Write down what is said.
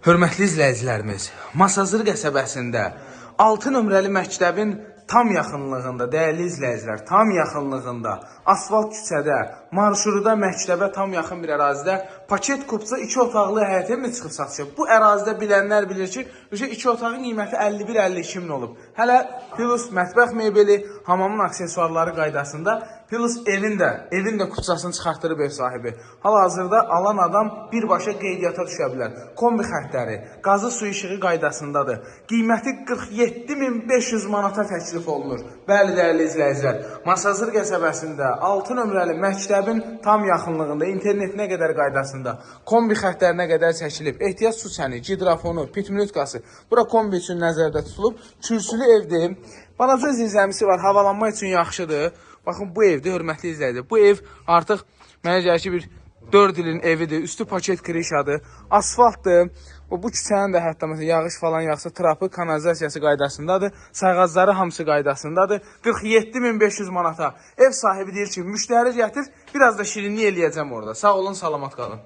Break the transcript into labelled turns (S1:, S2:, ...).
S1: Hörmətli izləyicilərimiz, Masazır qəsəbəsində 6 nömrəli məktəbin tam yaxınlığında, dəyərli izləyicilər, tam yaxınlığında, asfalt küçədə, marşruda məktəbə tam yaxın bir ərazidə paket kupça 2 otaqlı həyət evi çıxıb satışıb. Bu ərazidə bilənlər bilir ki, 2 otağın qiyməti 51-52 min olub. Hələ plus mətbəx mebeli, hamamın aksesuarları qaydasında, plus evin də kupçasını çıxartdırıb ev sahibi. Hal-hazırda alan adam birbaşa qeydiyyata düşə bilər. Kombi xərtləri, qazı su işığı qaydasındadır. Qiyməti 47.500 manata təklif olunur. Bəli, dəyərli izləyicilər, Masazır qəsəbəsində 6 nömrəli məktəbin tam yaxınlığında, internetinə qədər qaydasında, kombi xərtlərinə qədər çəkilib. Ehtiyac su çəni, gidrafonu, pitminutkası, bura kombi üçün nəzərdə tutulub. Kürsülü evdir. Balaca zilzəmisi var, havalanma üçün yaxşıdır. Baxın, bu evdir, hörmətli izləyicilər. Bu ev artıq mənə gəlir ki, bir 4 ilin evidir. Üstü paket krişadır, asfaltdır. Bu küçənin də hətta məsələn, yağış falan yağsa trapı, kanalizasiyası qaydasındadır. Sayğacları hamısı qaydasındadır. 47.500 manata. Ev sahibi deyir ki, müştəri gətir, biraz da şirinlik eləyəcəm orada. Sağ olun, salamat qalın.